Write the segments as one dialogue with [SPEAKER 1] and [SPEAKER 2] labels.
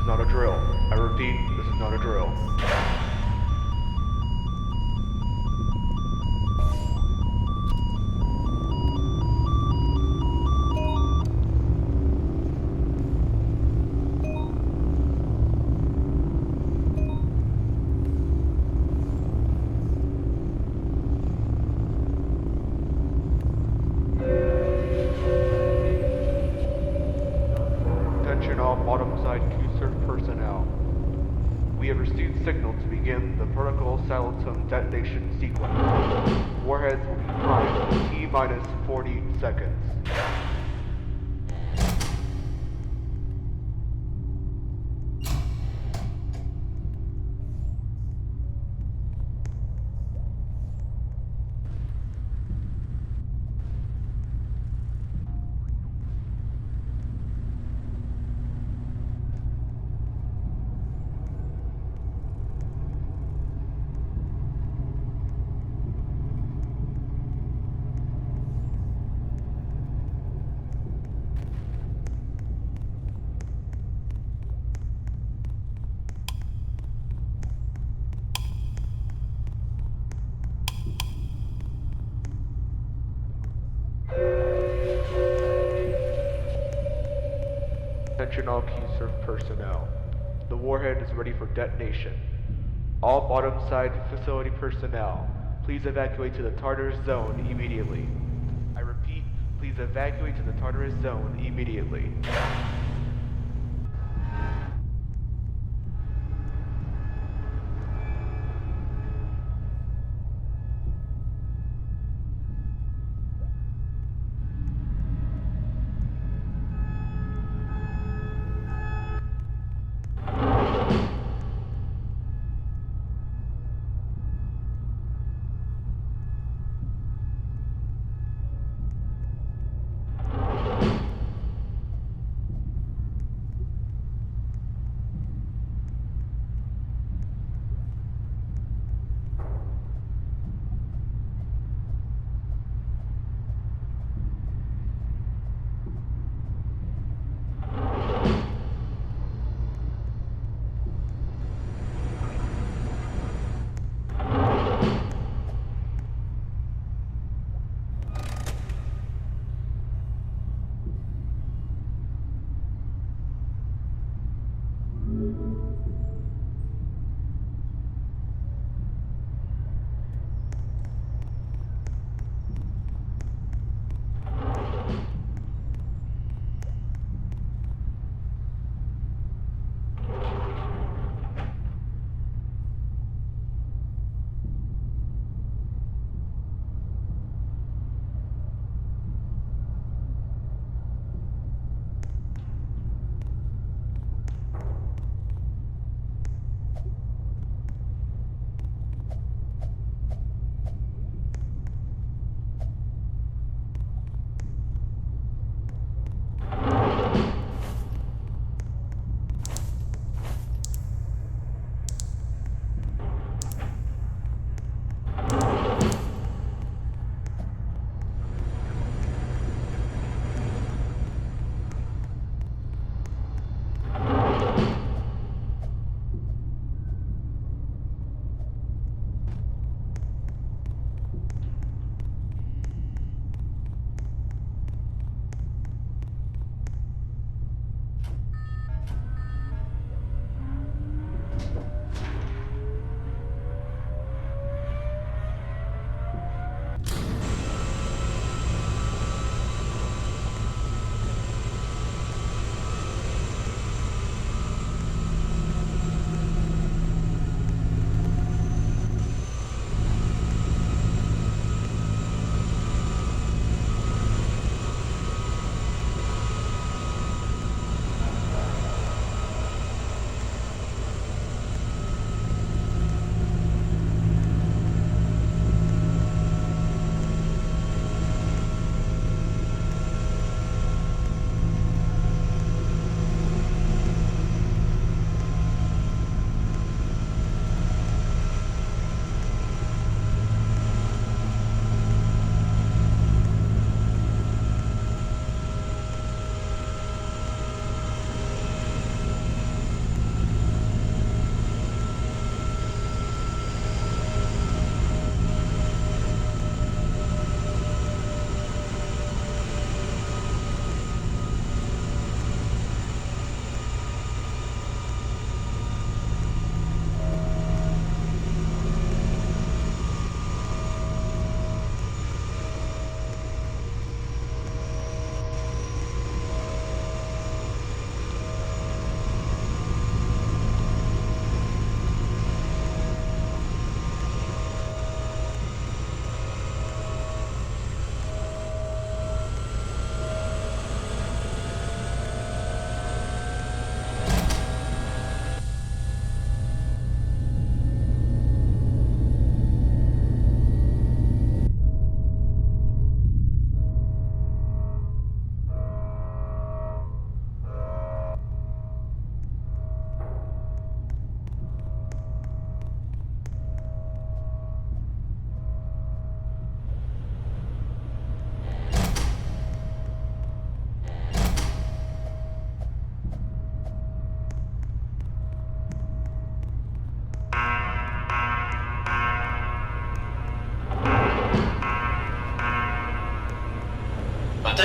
[SPEAKER 1] not a drill. I repeat, this is not a drill. Attention all bottom side Q-Surf personnel. We have received signal to begin the protocol silentum detonation sequence. Warheads will be primed in T-minus 40 seconds. Attention all Q-Surf personnel. The warhead is ready for detonation. All bottom side facility personnel, please evacuate to the Tartarus zone immediately. I repeat, please evacuate to the Tartarus zone immediately.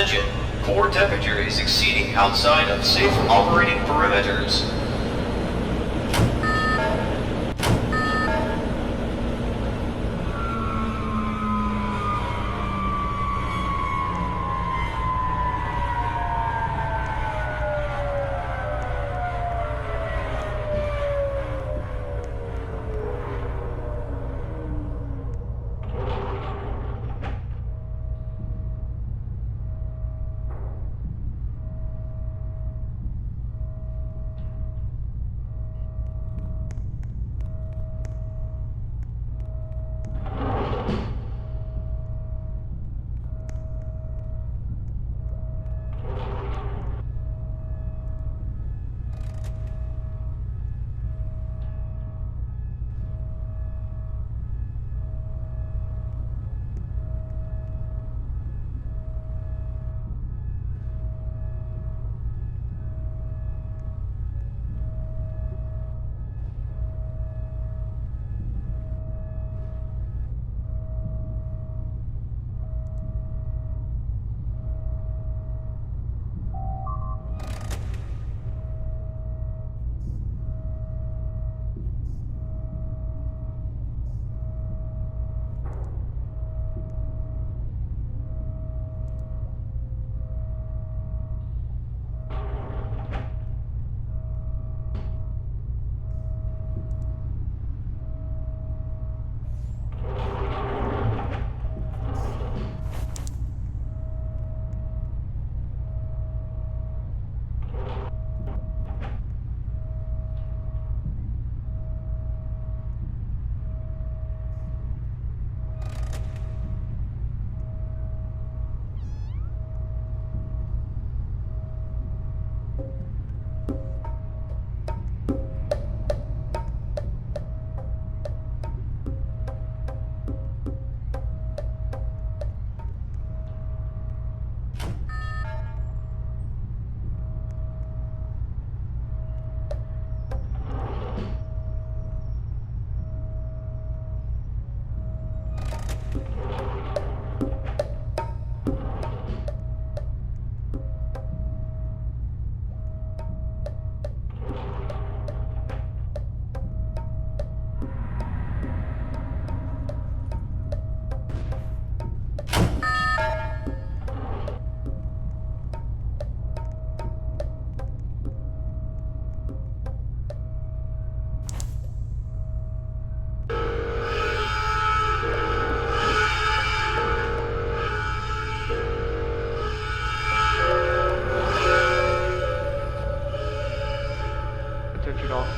[SPEAKER 2] Attention! Core temperature is exceeding outside of safe operating parameters.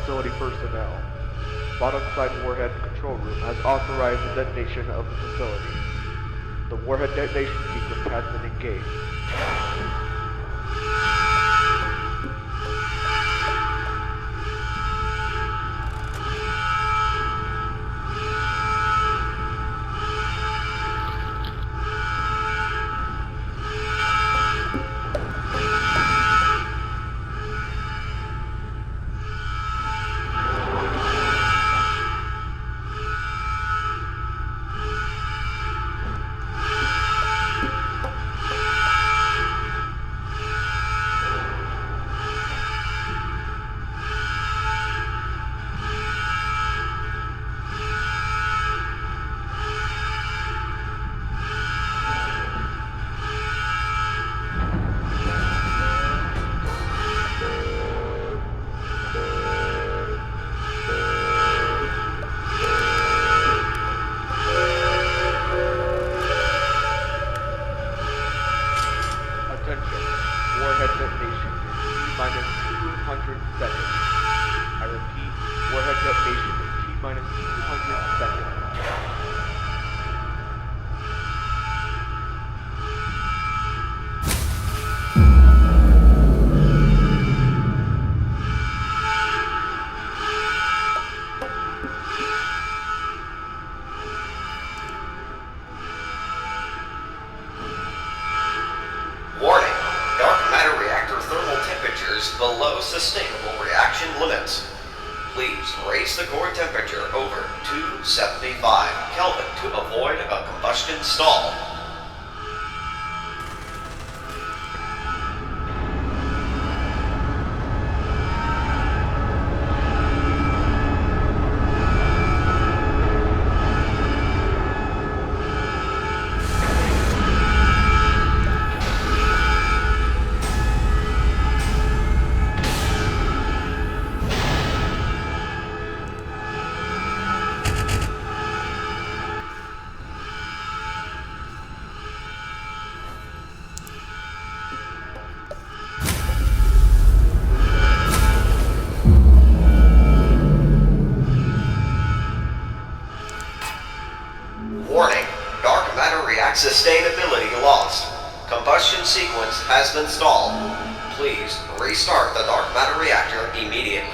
[SPEAKER 1] Facility personnel. Bottom side Warhead control room has authorized the detonation of the facility. The Warhead detonation sequence has been engaged. Warhead detonation in T-minus 200 seconds. I repeat, warhead detonation in T-minus 200 seconds.
[SPEAKER 2] Below sustainable reaction limits. Please raise the core temperature over 275 Kelvin to avoid a combustion stall. systems has been stalled. Please restart the dark matter reactor immediately.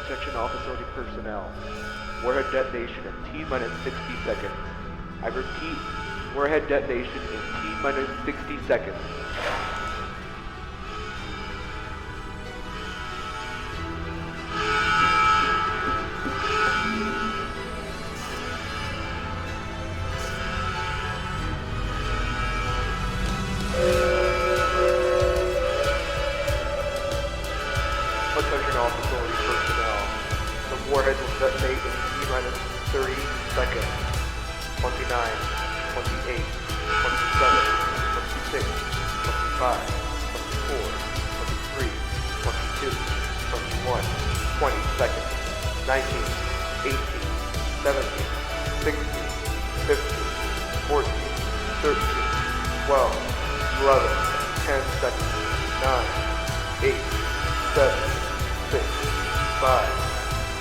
[SPEAKER 1] Attention all facility personnel. Warhead detonation in T-minus 60 seconds. I repeat, warhead detonation in T-minus 60 seconds. Attention all facility personnel. The warhead will detonate in T-minus 30 seconds. 29, 28, 27, 26, 25, 24, 23, 22, 21, 20 seconds. 19, 18, 17, 16, 15, 14, 13, 12, 11, 10 seconds. 9, 8, 7, 6, 5,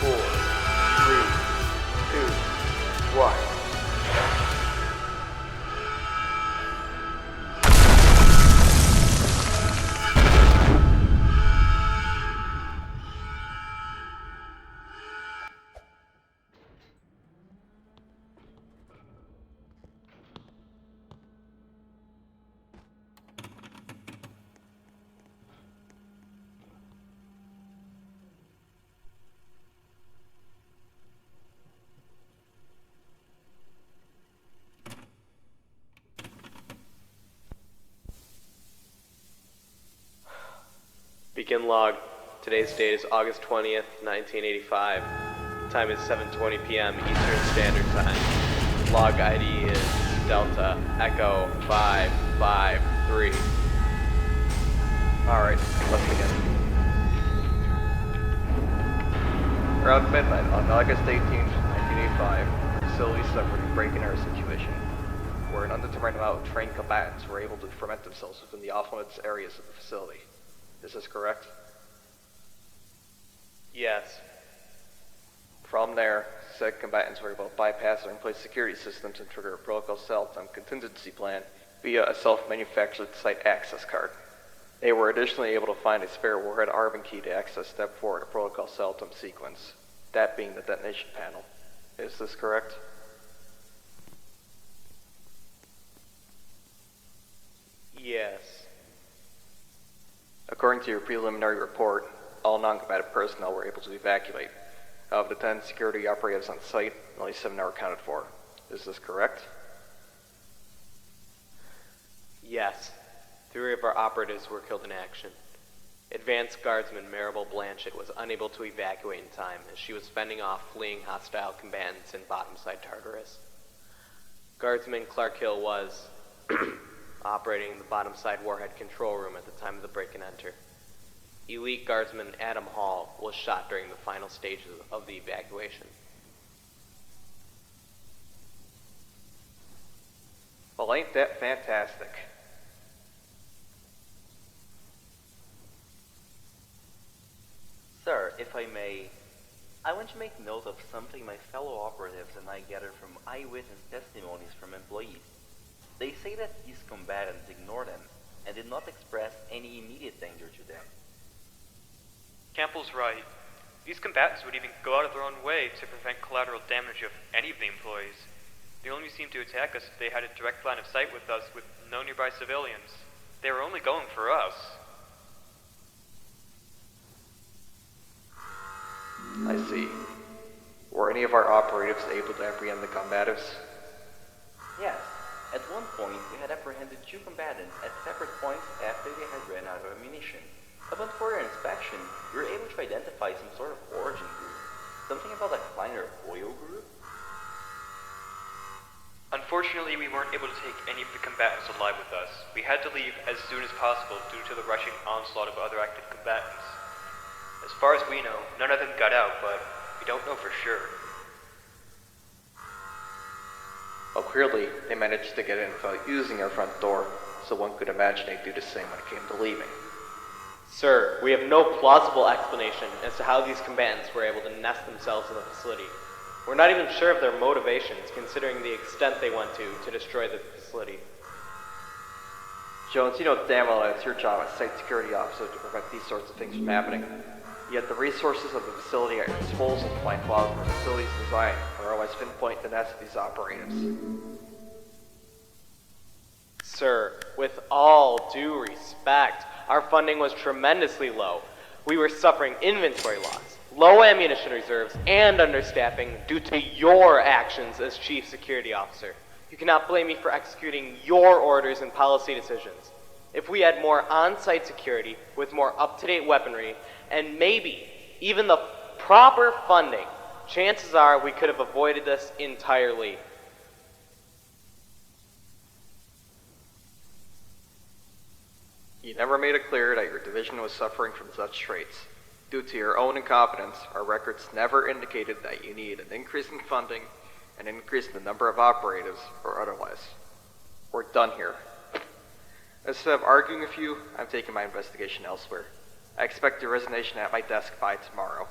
[SPEAKER 1] 4, 3, 2, 1.
[SPEAKER 3] Begin log. Today's date is August 20th, 1985. Time is 7:20 p.m. Eastern Standard Time. Log ID is Delta Echo 553.
[SPEAKER 4] Alright, let's begin. Around midnight on August 18th, 1985, the facility suffered a break-in-air situation, where an undetermined amount of trained combatants were able to ferment themselves within the off-limits areas of the facility. Is this correct?
[SPEAKER 3] Yes.
[SPEAKER 4] From there, said combatants were able to bypass or in-place security systems and trigger a protocol cell-time contingency plan via a self-manufactured site access card. They were additionally able to find a spare Warhead Arvin key to access step 4 of the protocol cell-time sequence, that being the detonation panel. Is this correct?
[SPEAKER 3] Yes.
[SPEAKER 4] According to your preliminary report, all non-combatant personnel were able to evacuate. Of the 10 security operatives on site, only 7 are accounted for. Is this correct?
[SPEAKER 3] Yes. 3 of our operatives were killed in action. Advanced Guardsman Maribel Blanchett was unable to evacuate in time as she was fending off fleeing hostile combatants in bottom-side Tartarus. Guardsman Clark Hill was operating the bottom-side warhead control room at the time of the break and enter. Elite Guardsman Adam Hall was shot during the final stages of the evacuation.
[SPEAKER 4] Well, ain't that fantastic?
[SPEAKER 5] Sir, if I may, I want to make note of something my fellow operatives and I gathered from eyewitness testimonies from employees. They say that these combatants ignored them and did not express any immediate danger to them.
[SPEAKER 6] Campbell's right. These combatants would even go out of their own way to prevent collateral damage of any of the employees. They only seemed to attack us if they had a direct line of sight with us with no nearby civilians. They were only going for us.
[SPEAKER 4] I see. Were any of our operatives able to apprehend the combatives?
[SPEAKER 5] Yes, at one point we had apprehended 2 combatants at separate points after they had ran out of ammunition. Upon further inspection, we were able to identify some sort of origin group. Something about a Kleiner oil group?
[SPEAKER 6] Unfortunately, we weren't able to take any of the combatants alive with us. We had to leave as soon as possible due to the rushing onslaught of other active combatants. As far as we know, none of them got out, but we don't know for sure.
[SPEAKER 4] Well, clearly, they managed to get in without using our front door, so one could imagine they'd do the same when it came to leaving.
[SPEAKER 3] Sir, we have no plausible explanation as to how these combatants were able to nest themselves in the facility. We're not even sure of their motivations, considering the extent they went to destroy the facility.
[SPEAKER 4] Jones, you know damn well that it's your job as site security officer to prevent these sorts of things from happening. Yet the resources of the facility at your disposal to find flaws in the facility's design are always pinpoint the nest of these operatives.
[SPEAKER 3] Sir, with all due respect, our funding was tremendously low. We were suffering inventory loss, low ammunition reserves, and understaffing due to your actions as Chief Security Officer. You cannot blame me for executing your orders and policy decisions. If we had more on-site security with more up-to-date weaponry, and maybe even the proper funding, chances are we could have avoided this entirely.
[SPEAKER 4] You never made it clear that your division was suffering from such traits. Due to your own incompetence, our records never indicated that you needed an increase in funding, an increase in the number of operatives, or otherwise. We're done here. Instead of arguing with you, I'm taking my investigation elsewhere. I expect your resignation at my desk by tomorrow.